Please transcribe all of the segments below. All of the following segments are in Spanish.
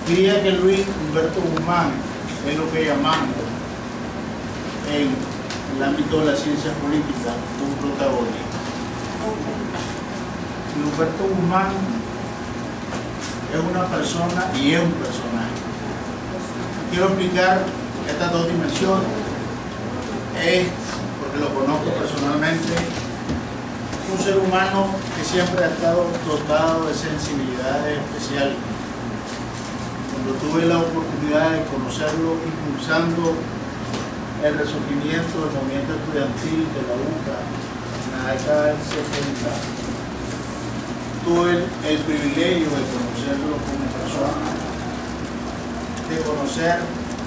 Diría que Luis Humberto Guzmán es lo que llamamos en el ámbito de la ciencia política un protagonista. Luis Humberto Guzmán es una persona y es un personaje. Quiero explicar estas dos dimensiones. Es, porque lo conozco personalmente, un ser humano que siempre ha estado dotado de sensibilidades especiales. Cuando tuve la oportunidad de conocerlo impulsando el resurgimiento del movimiento estudiantil de la UCA en la década del 70, tuve el privilegio de conocerlo como persona, de conocer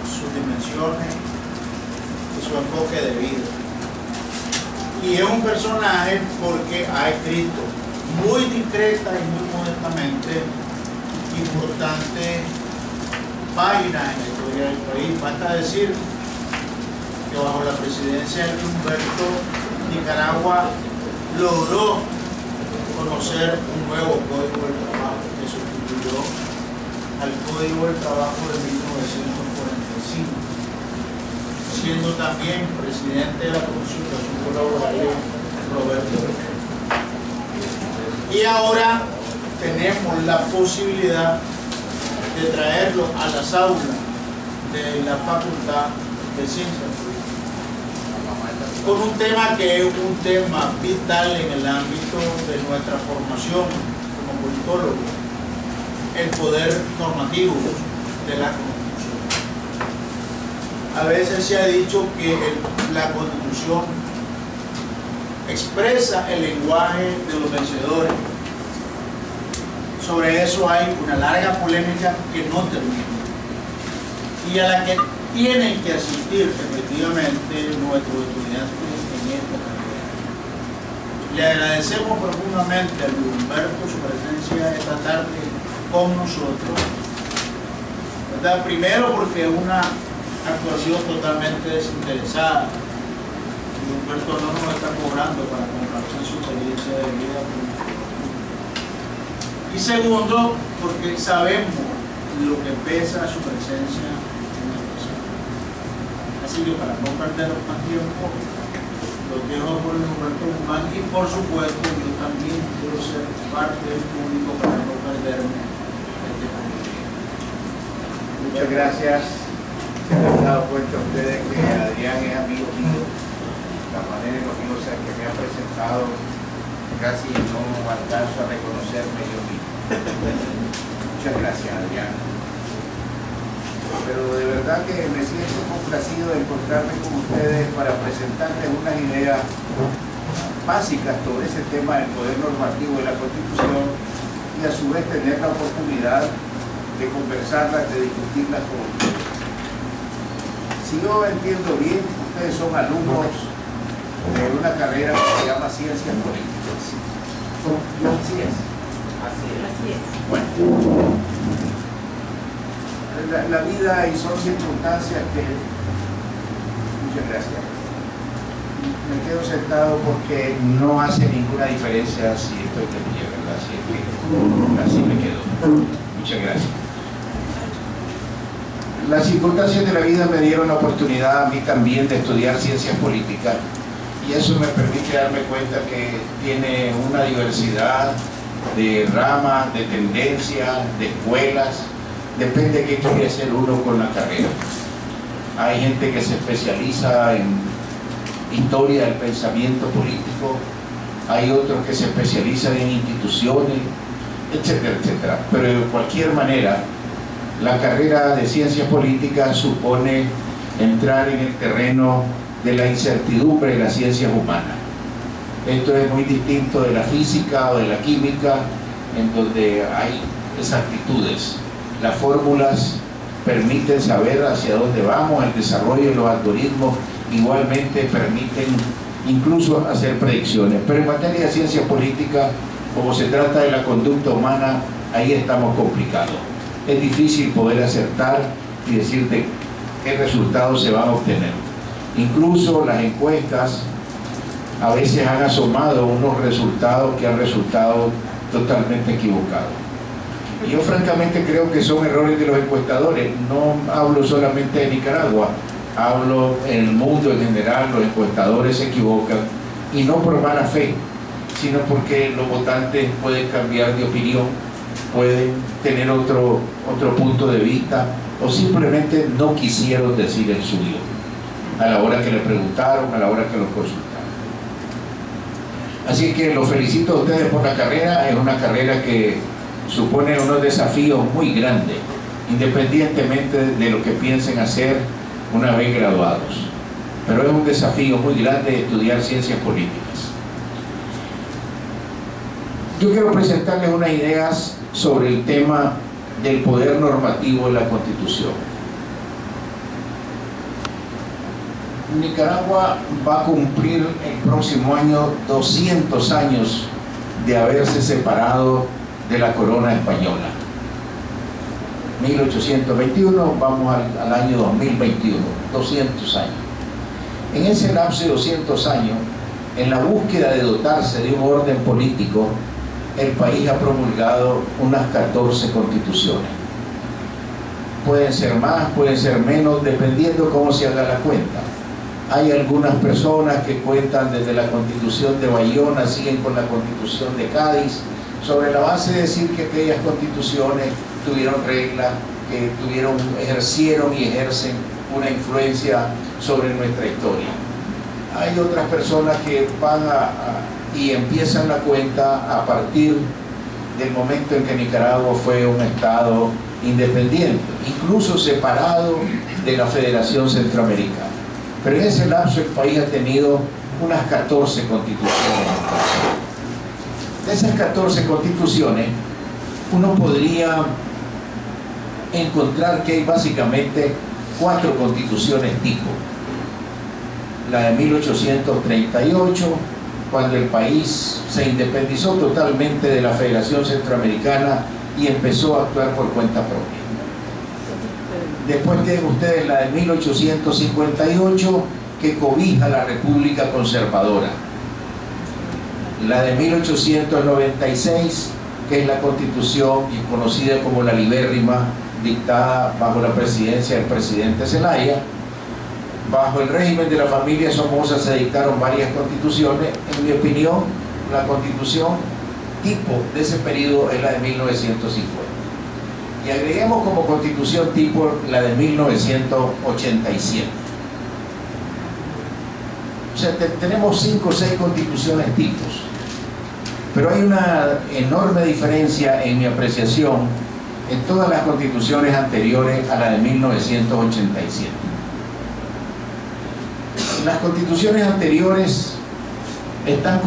sus dimensiones y su enfoque de vida. Y es un personaje porque ha escrito muy discreta y muy modestamente importantes páginas en la historia del país. Basta decir que bajo la presidencia de Humberto, Nicaragua logró conocer un nuevo Código del Trabajo que sustituyó al Código del Trabajo de 1945, siendo también presidente de la Consultación Laboral Roberto Berger. Y ahora tenemos la posibilidad de traerlo a las aulas de la Facultad de Ciencias Políticas, con un tema que es un tema vital en el ámbito de nuestra formación como politólogos, el poder normativo de la Constitución. A veces se ha dicho que la Constitución expresa el lenguaje de los vencedores. Sobre eso hay una larga polémica que no termina y a la que tienen que asistir efectivamente nuestros estudiantes en esta carrera. Le agradecemos profundamente a Luis Humberto su presencia esta tarde con nosotros, ¿verdad? Primero porque es una actuación totalmente desinteresada. Luis Humberto no nos está cobrando para compartir su experiencia de vida. Y segundo, porque sabemos lo que pesa su presencia en la persona. Así que para no perder más tiempo, los dejo por el Humberto Guzmán y por supuesto yo también quiero ser parte del público para no perderme este momento. Muchas gracias. Se han dado cuenta ustedes que Adrián es amigo mío. La manera en que me ha presentado casi no alcanzo a reconocerme yo mismo. Muchas gracias, Adrián. Pero de verdad que me siento complacido de encontrarme con ustedes para presentarles unas ideas básicas sobre ese tema del poder normativo de la Constitución y a su vez tener la oportunidad de conversarlas, de discutirlas con ustedes. Si yo entiendo bien, ustedes son alumnos de una carrera que se llama Ciencias Políticas. Así es. Así es. Bueno, la vida y son circunstancias que... Muchas gracias. Me quedo sentado porque no hace ninguna diferencia si estoy de pie, ¿verdad? Así me quedo. Muchas gracias. Las circunstancias de la vida me dieron la oportunidad a mí también de estudiar ciencias políticas y eso me permite darme cuenta que tiene una diversidad de ramas, de tendencias, de escuelas, depende de qué quiere hacer uno con la carrera. Hay gente que se especializa en historia del pensamiento político, hay otros que se especializan en instituciones, etcétera, etcétera. Pero de cualquier manera, la carrera de ciencias políticas supone entrar en el terreno de la incertidumbre de las ciencias humanas. Esto es muy distinto de la física o de la química, en donde hay exactitudes. Las fórmulas permiten saber hacia dónde vamos, el desarrollo de los algoritmos igualmente permiten incluso hacer predicciones. Pero en materia de ciencias políticas, como se trata de la conducta humana, ahí estamos complicados. Es difícil poder acertar y decirte qué resultados se van a obtener. Incluso las encuestas a veces han asomado unos resultados que han resultado totalmente equivocados. Yo francamente creo que son errores de los encuestadores. No hablo solamente de Nicaragua, hablo en el mundo en general. Los encuestadores se equivocan, y no por mala fe, sino porque los votantes pueden cambiar de opinión, pueden tener otro punto de vista, o simplemente no quisieron decir el suyo a la hora que le preguntaron, a la hora que lo consultaron. Así que los felicito a ustedes por la carrera. Es una carrera que supone unos desafíos muy grandes, independientemente de lo que piensen hacer una vez graduados. Pero es un desafío muy grande estudiar ciencias políticas. Yo quiero presentarles unas ideas sobre el tema del poder normativo de la Constitución. Nicaragua va a cumplir el próximo año 200 años de haberse separado de la corona española. 1821, vamos al año 2021, 200 años. En ese lapso de 200 años, en la búsqueda de dotarse de un orden político, el país ha promulgado unas 14 constituciones. Pueden ser más, pueden ser menos, dependiendo cómo se haga la cuenta. Hay algunas personas que cuentan desde la Constitución de Bayona, siguen con la Constitución de Cádiz, sobre la base de decir que aquellas constituciones tuvieron reglas, que ejercieron y ejercen una influencia sobre nuestra historia. Hay otras personas que van y empiezan la cuenta a partir del momento en que Nicaragua fue un estado independiente, incluso separado de la Federación Centroamericana. Pero en ese lapso el país ha tenido unas 14 constituciones. De esas 14 constituciones, uno podría encontrar que hay básicamente 4 constituciones tipo. La de 1838, cuando el país se independizó totalmente de la Federación Centroamericana y empezó a actuar por cuenta propia. Después tienen ustedes la de 1858, que cobija la República Conservadora. La de 1896, que es la Constitución conocida como la Libérrima, dictada bajo la presidencia del presidente Zelaya. Bajo el régimen de la familia Somoza se dictaron varias constituciones. En mi opinión, la constitución tipo de ese periodo es la de 1950. Y agreguemos como constitución tipo la de 1987. O sea, tenemos 5 o 6 constituciones tipos. Pero hay una enorme diferencia en mi apreciación en todas las constituciones anteriores a la de 1987. Las constituciones anteriores están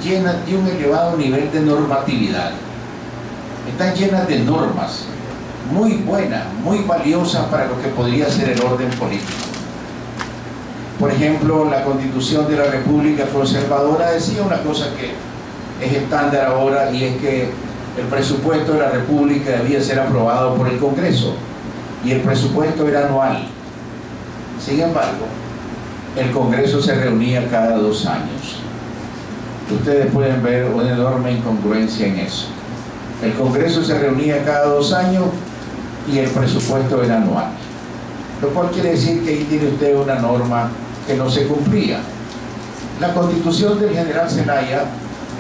llenas de un elevado nivel de normatividad. Están llenas de normas muy buenas, muy valiosas para lo que podría ser el orden político. Por ejemplo, la Constitución de la República Conservadora decía una cosa que es estándar ahora, y es que el presupuesto de la República debía ser aprobado por el Congreso, y el presupuesto era anual. Sin embargo, el Congreso se reunía cada 2 años. Ustedes pueden ver una enorme incongruencia en eso. El Congreso se reunía cada 2 años y el presupuesto era anual. Lo cual quiere decir que ahí tiene usted una norma que no se cumplía. La Constitución del general Zelaya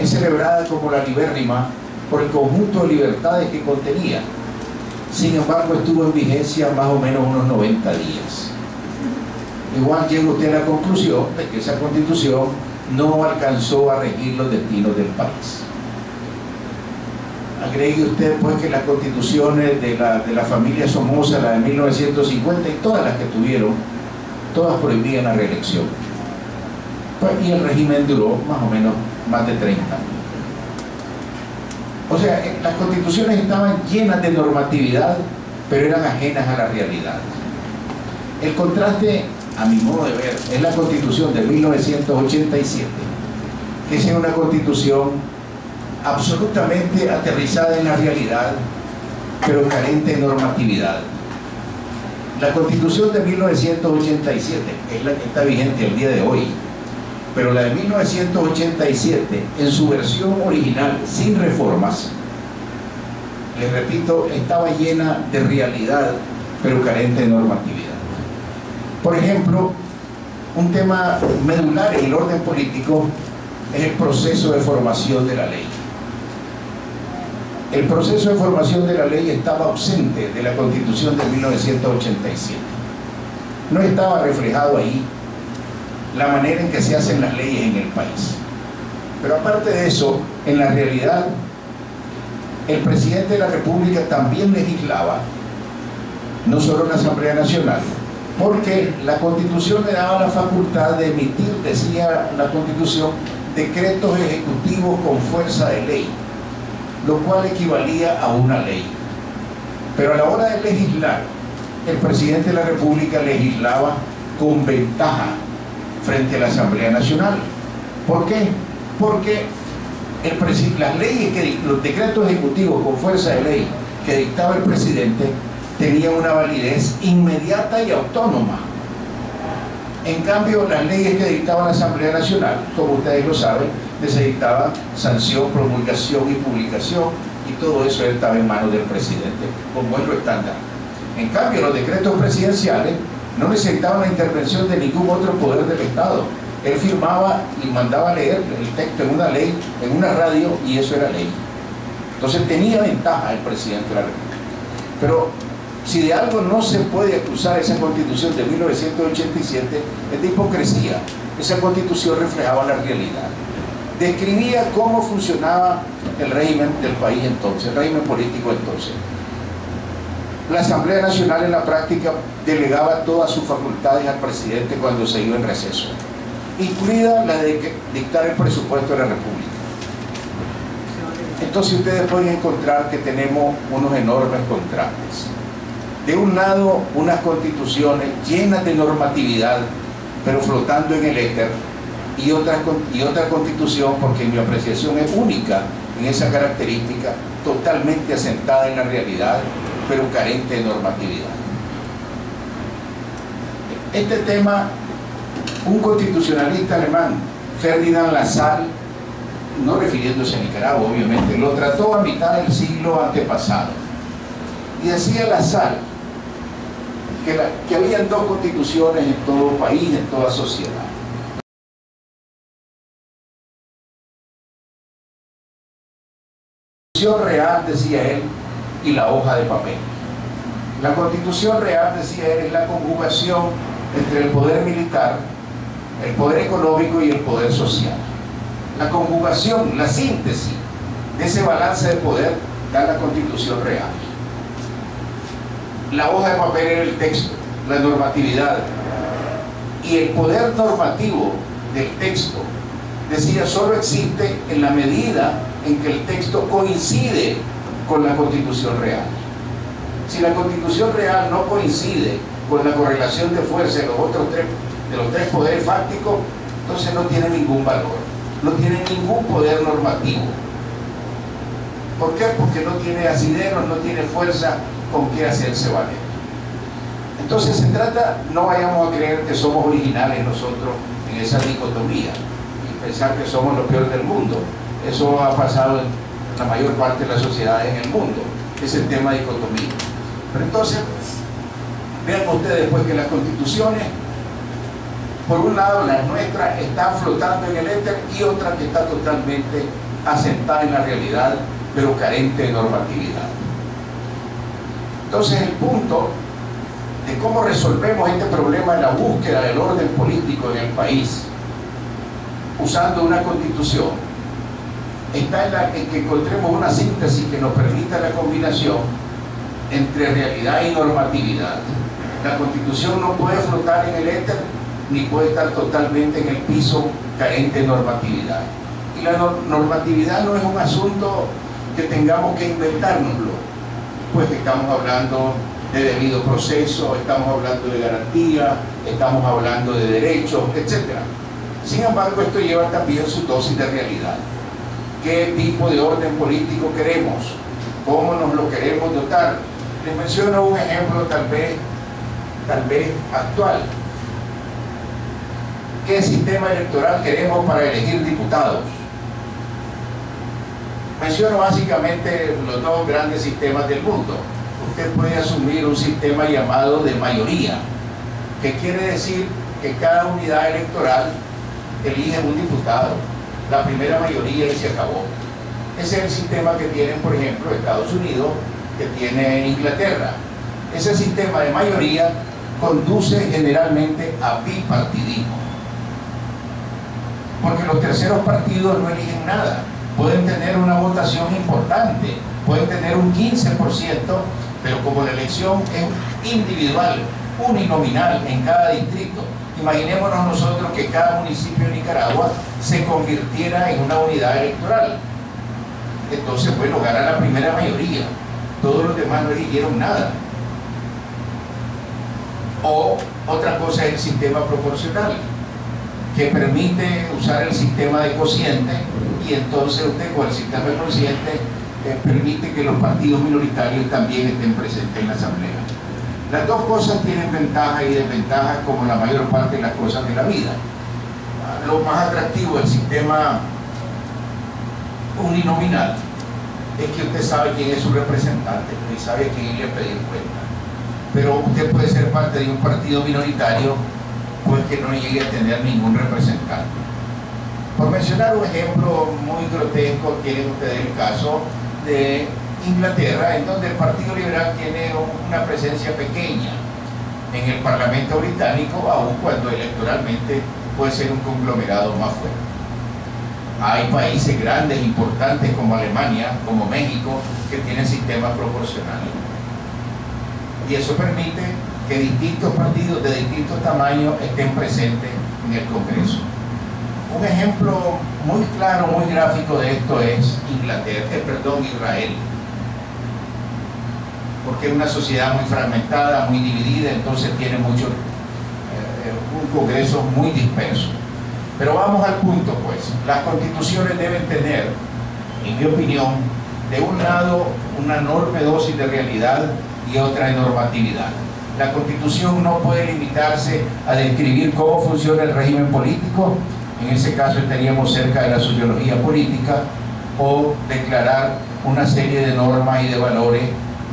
es celebrada como la Libérrima por el conjunto de libertades que contenía. Sin embargo, estuvo en vigencia más o menos unos 90 días. Igual llega usted a la conclusión de que esa Constitución no alcanzó a regir los destinos del país. Agregue usted pues que las constituciones de la familia Somoza, la de 1950 y todas las que tuvieron, todas prohibían la reelección. Pues, y el régimen duró más o menos más de 30 años. O sea, las constituciones estaban llenas de normatividad, pero eran ajenas a la realidad. El contraste, a mi modo de ver, es la Constitución de 1987, que es una constitución absolutamente aterrizada en la realidad, pero carente de normatividad. La Constitución de 1987 es la que está vigente el día de hoy, pero la de 1987, en su versión original, sin reformas, les repito, estaba llena de realidad, pero carente de normatividad. Por ejemplo, un tema medular en el orden político es el proceso de formación de la ley. El proceso de formación de la ley estaba ausente de la Constitución de 1987. No estaba reflejado ahí la manera en que se hacen las leyes en el país. Pero aparte de eso, en la realidad, el presidente de la República también legislaba, no solo en la Asamblea Nacional, porque la Constitución le daba la facultad de emitir, decía la Constitución, decretos ejecutivos con fuerza de ley, lo cual equivalía a una ley. Pero a la hora de legislar, el presidente de la República legislaba con ventaja frente a la Asamblea Nacional. ¿Por qué? Porque las leyes, los decretos ejecutivos con fuerza de ley que dictaba el presidente tenían una validez inmediata y autónoma. En cambio, las leyes que dictaba la Asamblea Nacional, como ustedes lo saben, se dictaba sanción, promulgación y publicación, y todo eso estaba en manos del presidente, como es lo estándar. En cambio, los decretos presidenciales no necesitaban la intervención de ningún otro poder del Estado. Él firmaba y mandaba a leer el texto en una ley, en una radio, y eso era ley. Entonces tenía ventaja el presidente de la República. Pero si de algo no se puede acusar esa Constitución de 1987, es de hipocresía. Esa Constitución reflejaba la realidad. Describía cómo funcionaba el régimen del país entonces, el régimen político entonces. La Asamblea Nacional en la práctica delegaba todas sus facultades al presidente cuando se iba en receso, incluida la de dictar el presupuesto de la República. Entonces ustedes pueden encontrar que tenemos unos enormes contrastes. De un lado, unas constituciones llenas de normatividad, pero flotando en el éter, y otra constitución, porque mi apreciación es única en esa característica, totalmente asentada en la realidad, pero carente de normatividad. Este tema, un constitucionalista alemán, Ferdinand Lassalle, no refiriéndose a Nicaragua obviamente, lo trató a mitad del siglo antepasado, y decía Lassalle que habían dos constituciones en todo país, en toda sociedad. La Constitución real, decía él, y la hoja de papel. La Constitución real, decía él, es la conjugación entre el poder militar, el poder económico y el poder social. La conjugación, la síntesis de ese balance de poder da la Constitución real. La hoja de papel era el texto, la normatividad, y el poder normativo del texto, decía, solo existe en la medida en que el texto coincide con la Constitución real. Si la Constitución real no coincide con la correlación de fuerza de los tres poderes fácticos, entonces no tiene ningún valor, no tiene ningún poder normativo. ¿Por qué? Porque no tiene asideros, no tiene fuerza con qué hacerse valer. Entonces se trata, no vayamos a creer que somos originales nosotros en esa dicotomía y pensar que somos lo peor del mundo. Eso ha pasado en la mayor parte de las sociedades en el mundo, es el tema de dicotomía. Pero entonces, vean ustedes pues que las constituciones, por un lado las nuestras están flotando en el éter y otra que está totalmente asentada en la realidad, pero carente de normatividad. Entonces el punto de cómo resolvemos este problema de la búsqueda del orden político en el país usando una constitución está en que encontremos una síntesis que nos permita la combinación entre realidad y normatividad. La constitución no puede flotar en el éter ni puede estar totalmente en el piso carente de normatividad. Y la normatividad no es un asunto que tengamos que inventárnoslo, pues estamos hablando de debido proceso, estamos hablando de garantía, estamos hablando de derechos, etc. Sin embargo, esto lleva también su dosis de realidad. ¿Qué tipo de orden político queremos? ¿Cómo nos lo queremos dotar? Les menciono un ejemplo tal vez actual. ¿Qué sistema electoral queremos para elegir diputados? Menciono básicamente los dos grandes sistemas del mundo. Usted puede asumir un sistema llamado de mayoría, que quiere decir que cada unidad electoral elige un diputado, la primera mayoría y se acabó. Ese es el sistema que tienen, por ejemplo, Estados Unidos, que tiene Inglaterra. Ese sistema de mayoría conduce generalmente a bipartidismo, porque los terceros partidos no eligen nada. Pueden tener una votación importante, pueden tener un 15%, pero como la elección es individual, uninominal en cada distrito, imaginémonos nosotros que cada municipio de Nicaragua se convirtiera en una unidad electoral. Entonces, bueno, gana la primera mayoría, todos los demás no eligieron nada. O otra cosa es el sistema proporcional, que permite usar el sistema de cociente, y entonces usted con el sistema de cociente permite que los partidos minoritarios también estén presentes en la asamblea. Las dos cosas tienen ventajas y desventajas, como la mayor parte de las cosas de la vida. Lo más atractivo del sistema uninominal es que usted sabe quién es su representante y sabe quién le pedir cuenta. Pero usted puede ser parte de un partido minoritario pues que no llegue a tener ningún representante. Por mencionar un ejemplo muy grotesco, tienen ustedes el caso de Inglaterra, en donde el Partido Liberal tiene una presencia pequeña en el Parlamento británico, aun cuando electoralmente puede ser un conglomerado más fuerte. Hay países grandes, importantes como Alemania, como México, que tienen sistemas proporcionales. Y eso permite que distintos partidos de distintos tamaños estén presentes en el Congreso. Un ejemplo muy claro, muy gráfico de esto es Israel. Porque es una sociedad muy fragmentada, muy dividida, entonces tiene mucho, un Congreso muy disperso. Pero vamos al punto, pues. Las constituciones deben tener, en mi opinión, de un lado una enorme dosis de realidad y otra de normatividad. La Constitución no puede limitarse a describir cómo funciona el régimen político, en ese caso estaríamos cerca de la sociología política, o declarar una serie de normas y de valores,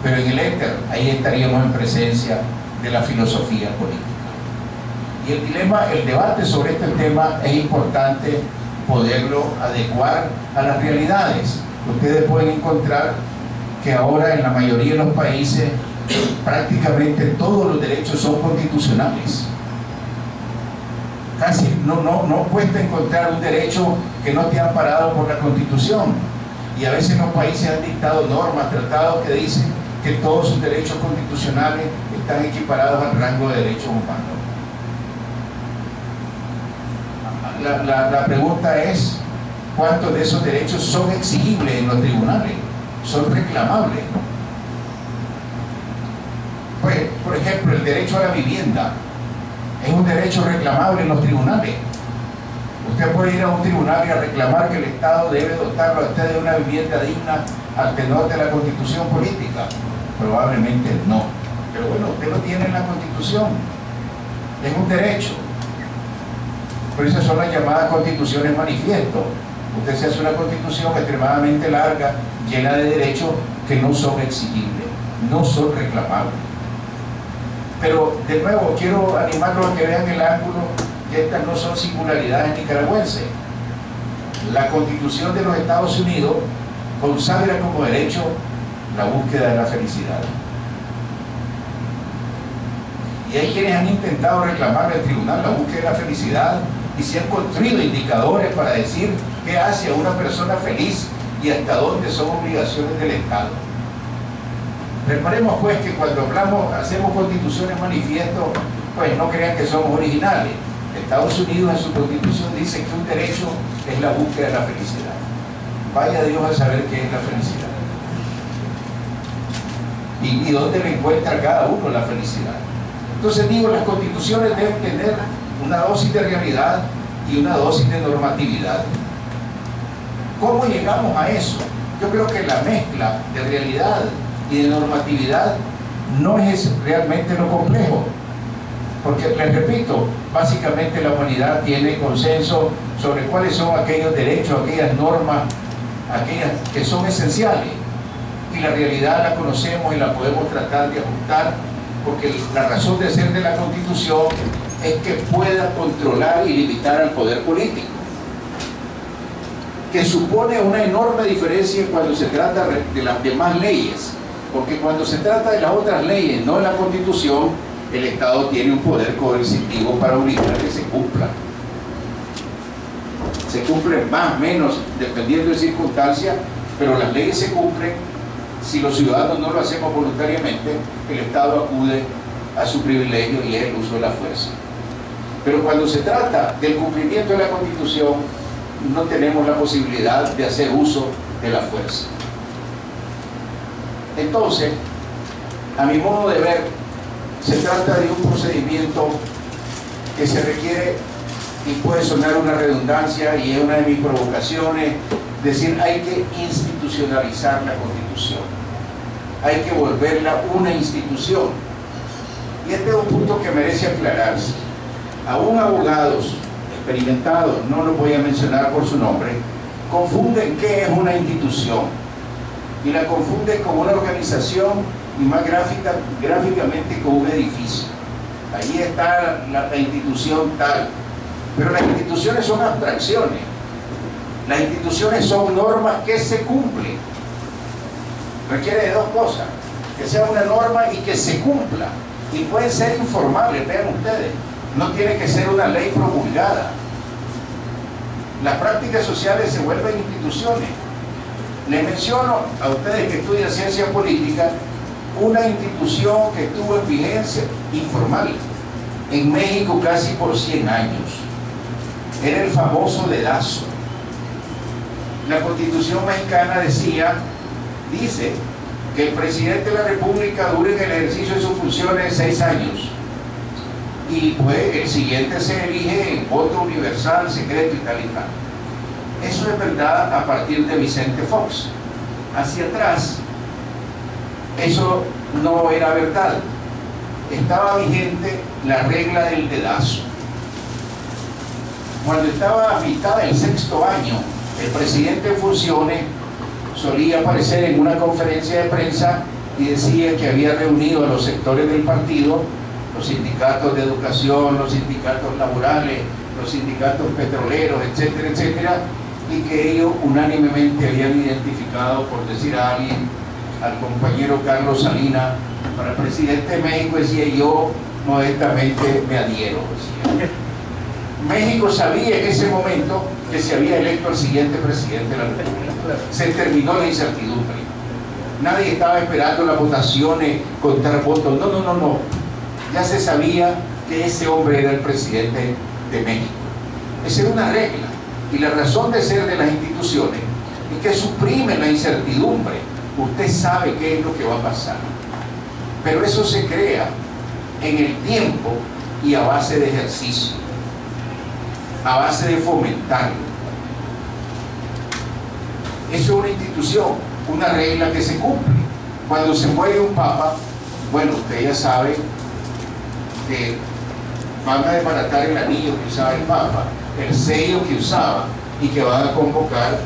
pero en el éter, ahí estaríamos en presencia de la filosofía política. Y el debate sobre este tema es importante poderlo adecuar a las realidades. Ustedes pueden encontrar que ahora en la mayoría de los países prácticamente todos los derechos son constitucionales. Casi no cuesta encontrar un derecho que no esté amparado por la Constitución. Y a veces los países han dictado normas, tratados que dicen que todos sus derechos constitucionales están equiparados al rango de derechos humanos. La pregunta es, ¿cuántos de esos derechos son exigibles en los tribunales? ¿Son reclamables? Pues, por ejemplo, el derecho a la vivienda es un derecho reclamable en los tribunales. Usted puede ir a un tribunal y a reclamar que el Estado debe dotarlo a usted de una vivienda digna al tenor de la Constitución política. Probablemente no. Pero bueno, usted lo tiene en la Constitución. Es un derecho. Por eso son las llamadas constituciones manifiesto. Usted se hace una constitución extremadamente larga, llena de derechos que no son exigibles, no son reclamables. Pero, de nuevo, quiero animarlos a que vean el ángulo que estas no son singularidades nicaragüenses. La Constitución de los Estados Unidos consagra como derecho la búsqueda de la felicidad. Y hay quienes han intentado reclamar al tribunal la búsqueda de la felicidad y se han construido indicadores para decir qué hace a una persona feliz y hasta dónde son obligaciones del Estado. Reparemos pues que cuando hacemos constituciones manifiesto, pues no crean que somos originales. Estados Unidos en su constitución dice que un derecho es la búsqueda de la felicidad. Vaya Dios a saber qué es la felicidad. Y dónde le encuentra cada uno la felicidad. Entonces digo, las constituciones deben tener una dosis de realidad y una dosis de normatividad. ¿Cómo llegamos a eso? Yo creo que la mezcla de realidad y de normatividad no es realmente lo complejo, porque les repito, básicamente la humanidad tiene consenso sobre cuáles son aquellos derechos, aquellas normas, aquellas que son esenciales, y la realidad la conocemos y la podemos tratar de ajustar, porque la razón de ser de la Constitución es que pueda controlar y limitar al poder político, que supone una enorme diferencia cuando se trata de las demás leyes, porque cuando se trata de las otras leyes, no de la Constitución, el Estado tiene un poder coercitivo para obligar que se cumplan. Se cumplen más o menos dependiendo de circunstancias, pero las leyes se cumplen. Si los ciudadanos no lo hacemos voluntariamente, el Estado acude a su privilegio y es el uso de la fuerza. Pero cuando se trata del cumplimiento de la Constitución, no tenemos la posibilidad de hacer uso de la fuerza. Entonces, a mi modo de ver, se trata de un procedimiento que se requiere, y puede sonar una redundancia, y es una de mis provocaciones, decir, hay que institucionalizar la Constitución, hay que volverla una institución. Y este es un punto que merece aclararse. Aún abogados experimentados, no los voy a mencionar por su nombre, confunden qué es una institución, y la confunden con una organización, y más gráficamente con un edificio. Ahí está la institución tal, pero las instituciones son abstracciones. Las instituciones son normas que se cumplen. Requiere de dos cosas: que sea una norma y que se cumpla. Y pueden ser informables, vean ustedes. No tiene que ser una ley promulgada. Las prácticas sociales se vuelven instituciones. Les menciono a ustedes que estudian ciencia política una institución que estuvo en vigencia informal en México casi por 100 años. Era el famoso dedazo. La Constitución mexicana dice que el presidente de la República dure en el ejercicio de sus funciones 6 años, y pues el siguiente se elige en voto universal, secreto y tal y tal. Eso es verdad a partir de Vicente Fox. Hacia atrás, eso no era verdad. Estaba vigente la regla del dedazo. Cuando estaba a mitad del 6º año, el presidente en funciones solía aparecer en una conferencia de prensa y decía que había reunido a los sectores del partido, los sindicatos de educación, los sindicatos laborales, los sindicatos petroleros, etcétera, etcétera, y que ellos unánimemente habían identificado, por decir a alguien, al compañero Carlos Salinas para presidente de México. Decía: yo modestamente me adhiero, decía. México sabía en ese momento que se había electo al siguiente presidente de la República. Se terminó la incertidumbre. Nadie estaba esperando las votaciones, contar votos. No. Ya se sabía que ese hombre era el presidente de México. Esa era una regla. Y la razón de ser de las instituciones es que suprimen la incertidumbre. Usted sabe qué es lo que va a pasar. Pero eso se crea en el tiempo y a base de ejercicio, a base de fomentarlo. Eso es una institución, una regla que se cumple. Cuando se muere un papa, bueno, usted ya sabe que van a desbaratar el anillo que usaba el papa, el sello que usaba, y que van a convocar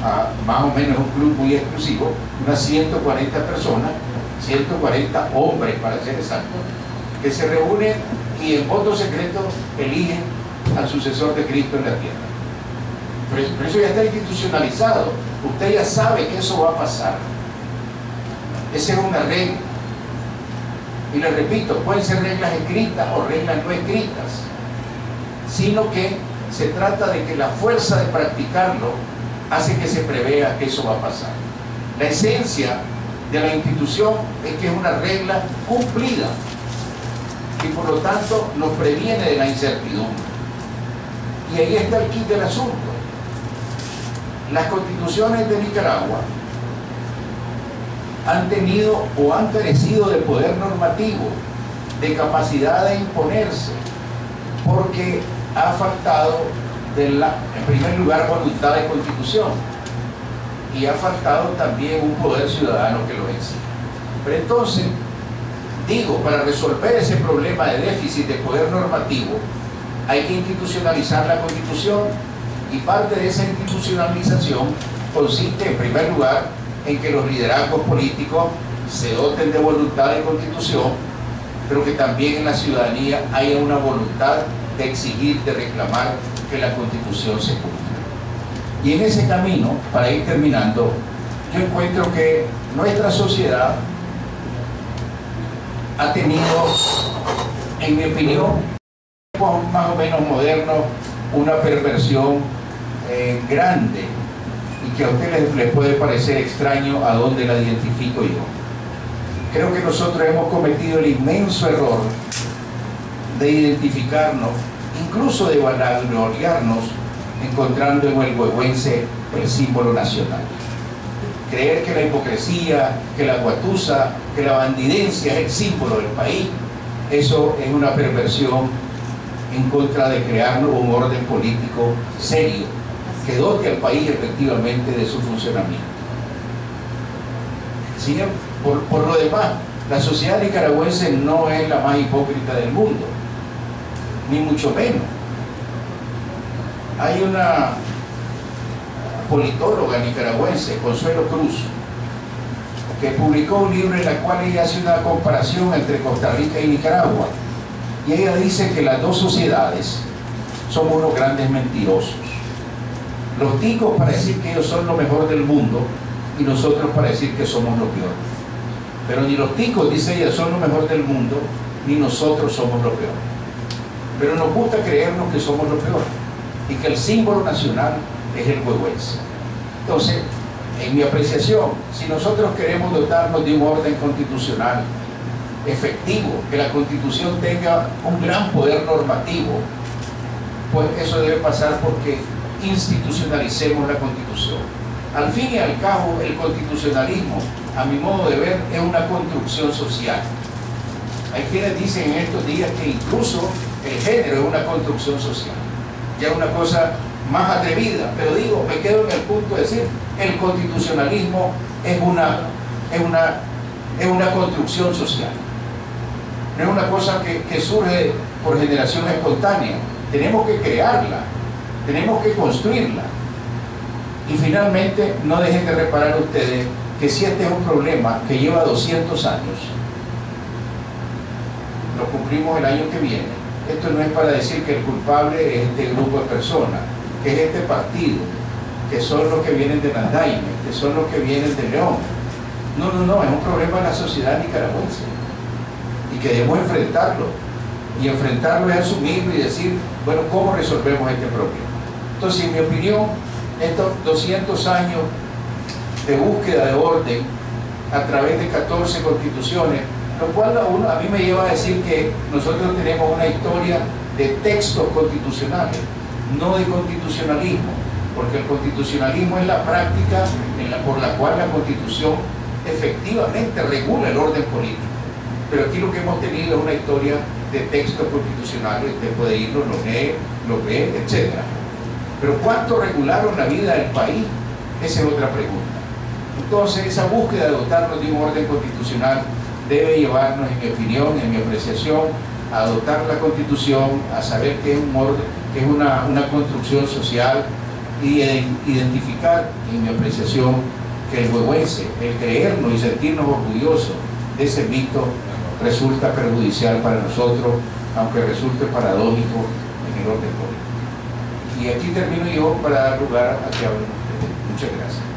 a más o menos un club muy exclusivo, unas 140 personas, 140 hombres para ser exactos, que se reúnen y en voto secreto eligen al sucesor de Cristo en la tierra. Pero eso ya está institucionalizado. Usted ya sabe que eso va a pasar. Esa es una regla. Y le repito, pueden ser reglas escritas o reglas no escritas, sino que se trata de que la fuerza de practicarlo hace que se prevea que eso va a pasar. La esencia de la institución es que es una regla cumplida y por lo tanto nos previene de la incertidumbre. Y ahí está el kit del asunto. Las constituciones de Nicaragua han tenido o han carecido de poder normativo, de capacidad de imponerse, porque ha faltado en primer lugar voluntad de constitución, y ha faltado también un poder ciudadano que lo exija. Pero entonces, digo, para resolver ese problema de déficit de poder normativo, hay que institucionalizar la Constitución, y parte de esa institucionalización consiste en primer lugar en que los liderazgos políticos se doten de voluntad de constitución, pero que también en la ciudadanía haya una voluntad de exigir, de reclamar que la constitución se cumpla. Y en ese camino, para ir terminando, yo encuentro que nuestra sociedad ha tenido, en mi opinión, más o menos moderno, una perversión grande, y que a ustedes les puede parecer extraño a dónde la identifico yo. Creo que nosotros hemos cometido el inmenso error de identificarnos, incluso de vanagloriarnos, encontrando en el huehuense el símbolo nacional. Creer que la hipocresía, que la guatusa, que la bandidencia es el símbolo del país, eso es una perversión en contra de crear un orden político serio que dote al país efectivamente de su funcionamiento. Por lo demás, la sociedad nicaragüense no es la más hipócrita del mundo, ni mucho menos. Hay una politóloga nicaragüense, Consuelo Cruz, que publicó un libro en el cual ella hace una comparación entre Costa Rica y Nicaragua, y ella dice que las dos sociedades somos unos grandes mentirosos. Los ticos para decir que ellos son lo mejor del mundo y nosotros para decir que somos lo peor. Pero ni los ticos, dice ella, son lo mejor del mundo, ni nosotros somos lo peor. Pero nos gusta creernos que somos lo peor y que el símbolo nacional es el huehuense. Entonces, en mi apreciación, si nosotros queremos dotarnos de un orden constitucional efectivo, que la Constitución tenga un gran poder normativo, pues eso debe pasar porque institucionalicemos la Constitución. Al fin y al cabo, el constitucionalismo, a mi modo de ver, es una construcción social. Hay quienes dicen en estos días que incluso el género es una construcción social. Ya es una cosa más atrevida, pero digo, me quedo en el punto de decir, el constitucionalismo es una construcción social. No es una cosa que surge por generación espontánea. Tenemos que crearla, tenemos que construirla. Y finalmente, no dejen de reparar ustedes que si este es un problema que lleva 200 años, lo cumplimos el año que viene. Esto no es para decir que el culpable es este grupo de personas, que es este partido, que son los que vienen de Nandaime, que son los que vienen de León. No, es un problema de la sociedad nicaragüense y que debemos enfrentarlo. Y enfrentarlo es asumirlo y decir, bueno, ¿cómo resolvemos este problema? Entonces, en mi opinión, estos 200 años de búsqueda de orden a través de 14 constituciones, lo cual a mí me lleva a decir que nosotros tenemos una historia de textos constitucionales, no de constitucionalismo, porque el constitucionalismo es la práctica por la cual la Constitución efectivamente regula el orden político. Pero aquí lo que hemos tenido es una historia de textos constitucionales, usted puede irlo, lo lee, etc. Pero ¿cuánto regularon la vida del país? Esa es otra pregunta. Entonces, esa búsqueda de dotarnos de un orden constitucional debe llevarnos, en mi opinión, en mi apreciación, a adoptar la Constitución, a saber que es un orden, que es una construcción social, y identificar, en mi apreciación, que el huehuense, el creernos y sentirnos orgullosos de ese mito, resulta perjudicial para nosotros, aunque resulte paradójico en el orden político. Y aquí termino yo para dar lugar a que hablen ustedes. Muchas gracias.